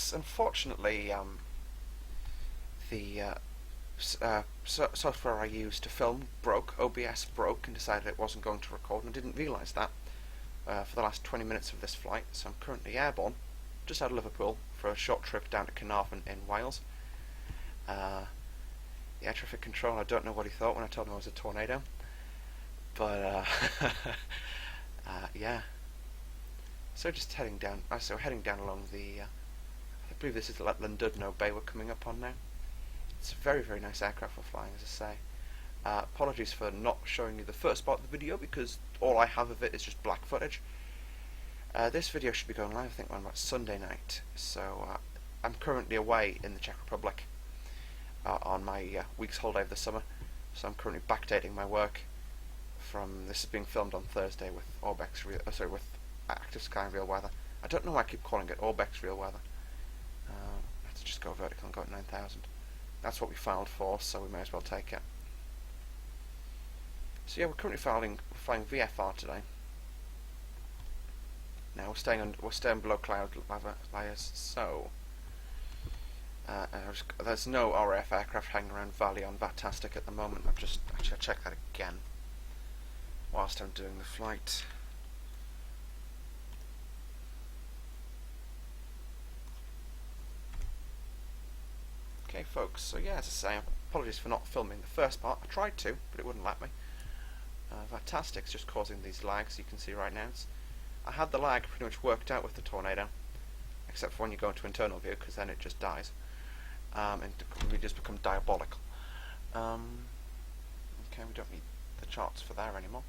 folks. Unfortunately, the software I used to film broke. OBS broke and decided it wasn't going to record, and I didn't realise that for the last 20 minutes of this flight. So I'm currently airborne, just out of Liverpool, for a short trip down to Caernfon in Wales. The air traffic control, I don't know what he thought when I told him I was a tornado, but yeah. So just heading down. Heading down along the. I believe this is the Llandudno Bay we're coming up on now. It's a very, very nice aircraft we're flying, as I say. Apologies for not showing you the first part of the video, because all I have of it is just black footage. This video should be going live, I think, on about Sunday night. So I'm currently away in the Czech Republic on my week's holiday of the summer. So I'm currently backdating my work from this is being filmed on Thursday with with Active Sky Real Weather. I don't know why I keep calling it Orbex Real Weather. Let's just go vertical and go at 9,000. That's what we filed for, so we may as well take it. So yeah, we're currently flying VFR today. Now we're staying below cloud layers, so there's no RAF aircraft hanging around Valley on Vatastic at the moment. I'll check that again whilst I'm doing the flight. Okay, folks, so yeah, as I say, apologies for not filming the first part. I tried to, but it wouldn't let me. Vatastic's just causing these lags you can see right now. I had the lag pretty much worked out with the Tornado, except for when you go into internal view, because then it just dies. And we just become diabolical. Okay, we don't need the charts for there anymore.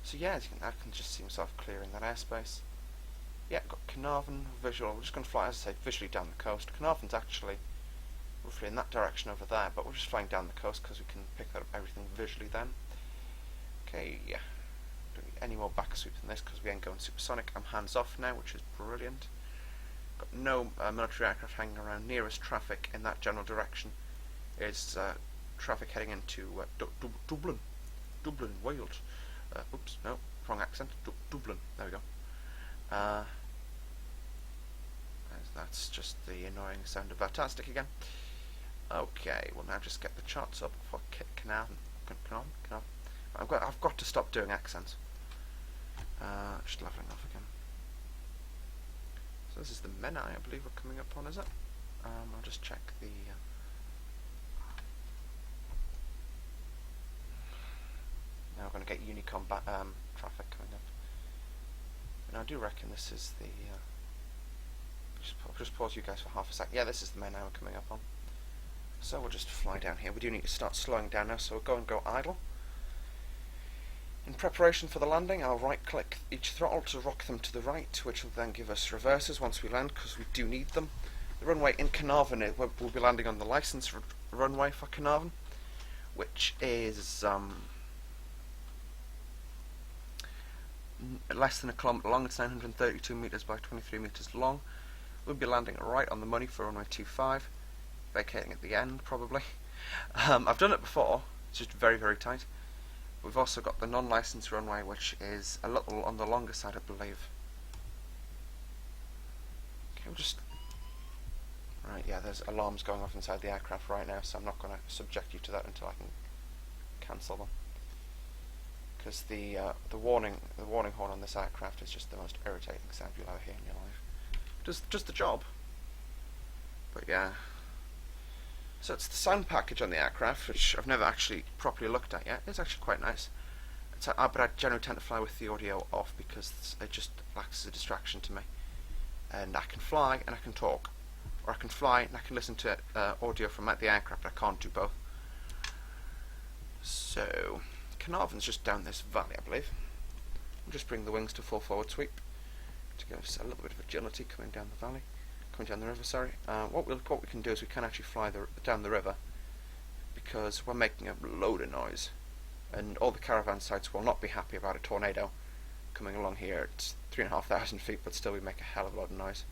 So yeah, I can just see myself clearing that airspace. Yeah, got Caernfon visual. We're just going to fly, as I say, visually down the coast. Caernfon's actually roughly in that direction over there, but we're just flying down the coast because we can pick up everything visually then. Okay, yeah. Don't need any more back sweep than this because we ain't going supersonic. I'm hands off now, which is brilliant. Got no military aircraft hanging around. Nearest traffic in that general direction is traffic heading into Dublin, Wales. Oops, no, wrong accent. Dublin. There we go. That's just the annoying sound of Vatastic again. Okay, we'll now just get the charts up for Caernfon. I've got to stop doing accents. Just leveling off again. So this is the Menai, I believe we're coming up on, is it? I'll just check the. Now we're going to get Unicom traffic coming up. And I do reckon this is the. Just pause you guys for half a sec. Yeah, this is the Menai we're coming up on. So we'll just fly down here. We do need to start slowing down now, so we'll go idle. In preparation for the landing, I'll right-click each throttle to rock them to the right, which will then give us reverses once we land, because we do need them. The runway in Caernfon, we'll be landing on the licensed runway for Caernfon, which is less than a kilometre long. It's 932 metres by 23 metres long. We'll be landing right on the money for runway 25, vacating at the end probably. I've done it before, it's just very, very tight. We've also got the non-licensed runway, which is a little on the longer side, I believe. Okay, we'll just. Right, yeah, there's alarms going off inside the aircraft right now, so I'm not going to subject you to that until I can cancel them. Because the warning horn on this aircraft is just the most irritating sound you'll ever hear in your life. Does the job. But yeah. So it's the sound package on the aircraft, which I've never actually properly looked at yet. It's actually quite nice. But I generally tend to fly with the audio off because it just acts as a distraction to me. And I can fly and I can talk. Or I can fly and I can listen to audio from the aircraft, but I can't do both. So, Caernfon's just down this valley, I believe. We'll just bring the wings to full forward sweep to give us a little bit of agility coming down the valley. Coming down the river, sorry. What we can do is we can actually fly down the river because we're making a load of noise, and all the caravan sites will not be happy about a tornado coming along here. It's 3,500 feet, but still we make a hell of a lot of noise.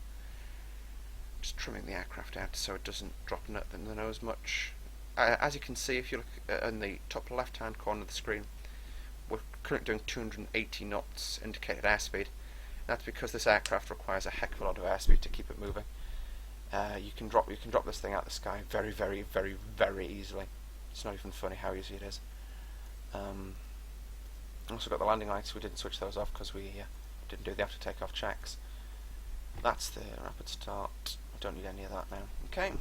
Just trimming the aircraft out so it doesn't drop in the nose much. As you can see, if you look in the top left-hand corner of the screen, we're currently doing 280 knots indicated airspeed. That's because this aircraft requires a heck of a lot of airspeed to keep it moving. you can drop this thing out of the sky very, very, very, very easily. It's not even funny how easy it is. Also got the landing lights. We didn't switch those off because we didn't do the after takeoff checks. That's the rapid start. I don't need any of that now. Okay.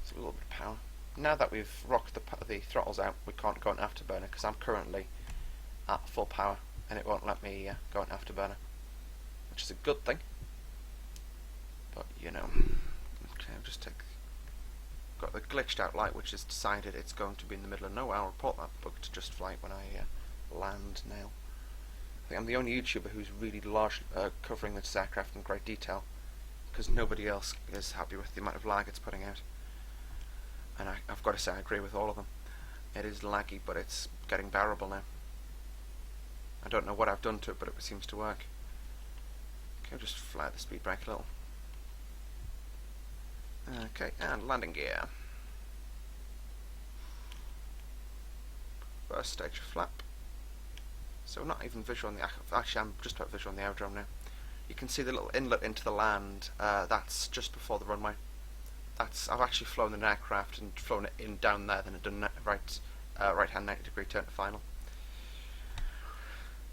So a little bit of power. Now that we've rocked the throttles out, we can't go on afterburner because I'm currently at full power and it won't let me go on afterburner, which is a good thing. But you know, okay, I've just got the glitched out light, which has decided it's going to be in the middle of nowhere. I'll report that bug to Just Flight when I land now. I think I'm the only YouTuber who's really covering this aircraft in great detail, because nobody else is happy with the amount of lag it's putting out. And I've got to say, I agree with all of them. It is laggy, but it's getting bearable now. I don't know what I've done to it, but it seems to work. Okay, I'll just fly the speed brake a little. Okay, and landing gear. First stage of flap. So not even visual on the... Actually, I'm just about visual on the aerodrome now. You can see the little inlet into the land. That's just before the runway. I've actually flown an aircraft and flown it in down there, then done right-hand 90-degree turn to final.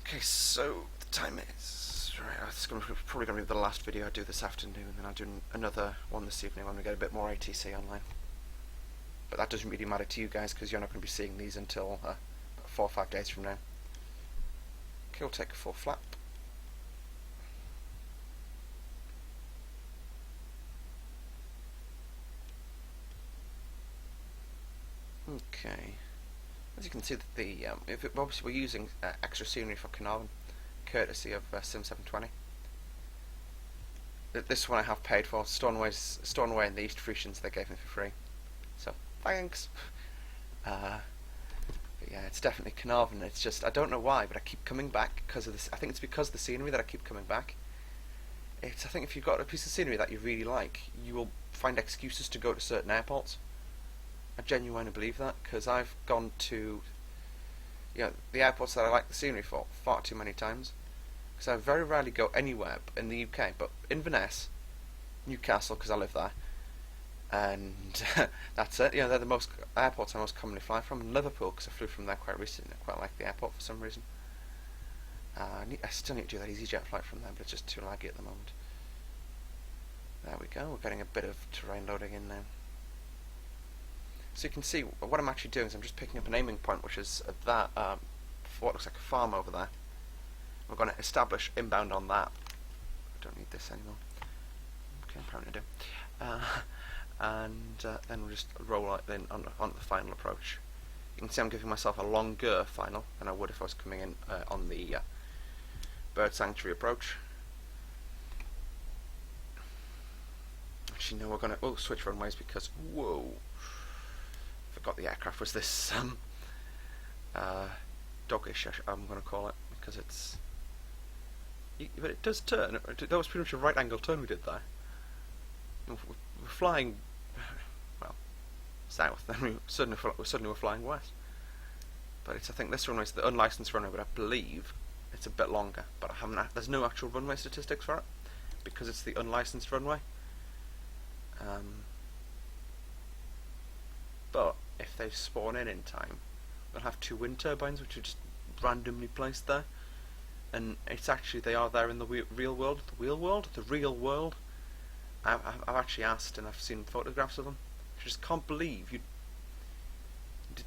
Okay, so the time is... Right, it's probably going to be the last video I do this afternoon, and then I'll do another one this evening when we get a bit more ATC online. But that doesn't really matter to you guys, because you're not going to be seeing these until 4 or 5 days from now. Okay, we'll take a full flap. Okay, as you can see, that obviously we're using extra scenery for Caernfon, courtesy of Sim 720. This one I have paid for. Stornoway and the East Frisians they gave me for free, so thanks. But yeah, it's definitely Caernfon. It's just, I don't know why, but I keep coming back because of this. I think it's because of the scenery that I keep coming back. I think if you've got a piece of scenery that you really like, you will find excuses to go to certain airports. I genuinely believe that, because I've gone to the airports that I like the scenery for far too many times, because I very rarely go anywhere in the UK, but Inverness, Newcastle, because I live there, and that's it. They're the most airports I most commonly fly from, and Liverpool, because I flew from there quite recently. I quite like the airport for some reason. I still need to do that EasyJet flight from there, but it's just too laggy at the moment. There we go, we're getting a bit of terrain loading in now. So you can see what I'm actually doing is I'm just picking up an aiming point, which is at that for what looks like a farm over there. We're going to establish inbound on that. I don't need this anymore. Okay, apparently I do. And then we'll just roll it in on the final approach. You can see I'm giving myself a longer final than I would if I was coming in on the bird sanctuary approach. Actually, no, we're going to switch runways because whoa. Forgot the aircraft was this doggish, I'm going to call it, because it's... But it does turn. That was pretty much a right angle turn we did there. We're flying, well, south, then we suddenly were flying west. But I think this runway is the unlicensed runway, but I believe it's a bit longer. But there's no actual runway statistics for it, because it's the unlicensed runway. But if they spawn in time, they'll have 2 wind turbines which are just randomly placed there, and it's actually, they are there in the real world. The real world. I've actually asked, and I've seen photographs of them. I just can't believe you.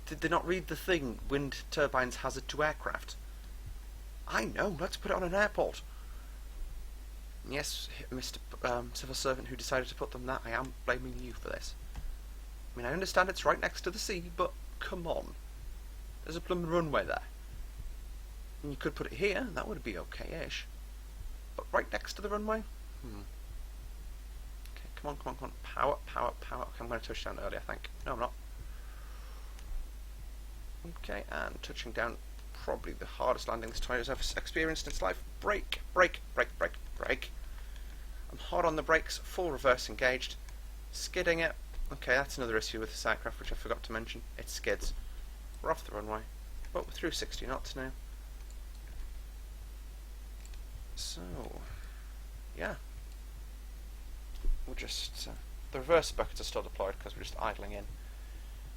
Did they not read the thing? Wind turbines hazard to aircraft. I know. Let's put it on an airport. Yes, Mr. Civil Servant who decided to put them there, I am blaming you for this. I mean, I understand it's right next to the sea, but come on. There's a blooming runway there. And you could put it here, that would be okay-ish. But right next to the runway? Okay, come on. Power. Okay, I'm going to touch down early, I think. No, I'm not. Okay, and touching down, probably the hardest landing this Toyota's ever experienced in its life. Brake. I'm hard on the brakes, full reverse engaged. Skidding it. Okay, that's another issue with this aircraft, which I forgot to mention. It skids. We're off the runway, but we're through 60 knots now. So, yeah. We're just the reverser buckets are still deployed because we're just idling in,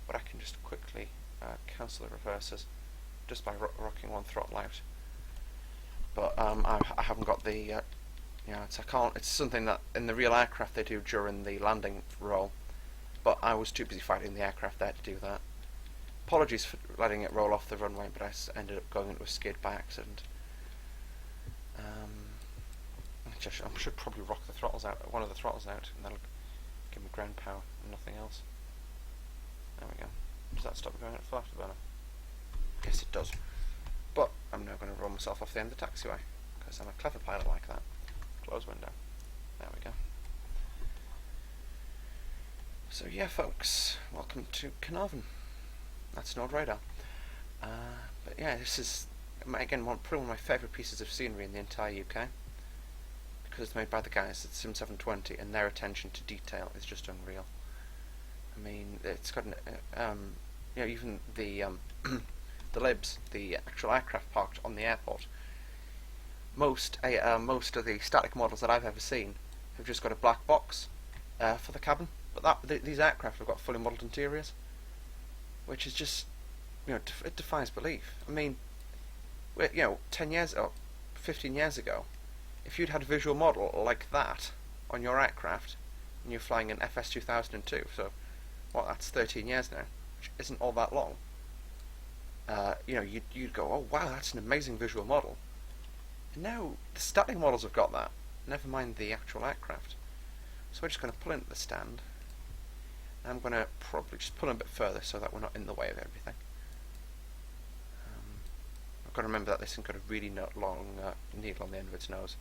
but I can just quickly cancel the reversers just by rocking one throttle out. But I haven't got the I can't. It's something that in the real aircraft they do during the landing roll, but I was too busy fighting the aircraft there to do that. Apologies for letting it roll off the runway, but I ended up going into a skid by accident. I should probably rock the throttles out, one of the throttles out, and that'll give me ground power and nothing else. There we go. Does that stop going at full afterburner? Yes, it does. But I'm now going to roll myself off the end of the taxiway, because I'm a clever pilot like that. Close window. There we go. So yeah, folks, welcome to Caernfon. That's Nord Radar. But yeah, this is, again, probably one of my favourite pieces of scenery in the entire UK, because it's made by the guys at Sim 720, and their attention to detail is just unreal. I mean, it's got even the the libs, the actual aircraft parked on the airport. Most of the static models that I've ever seen have just got a black box for the cabin, but these aircraft have got fully modelled interiors, which is just, it defies belief. I mean, 10 years or 15 years ago, if you'd had a visual model like that on your aircraft, and you're flying an FS 2002, so that's 13 years now, which isn't all that long. You'd go, oh wow, that's an amazing visual model. And now the static models have got that, never mind the actual aircraft. So we're just going to pull into the stand, and I'm going to probably just pull in a bit further so that we're not in the way of everything. I've got to remember that this thing's got a really long needle on the end of its nose.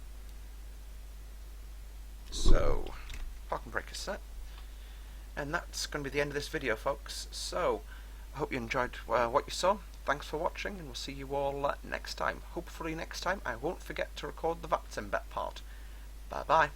So, parking brake is set. And that's going to be the end of this video, folks. So, I hope you enjoyed what you saw. Thanks for watching, and we'll see you all next time. Hopefully next time I won't forget to record the VATSIM bet part. Bye bye.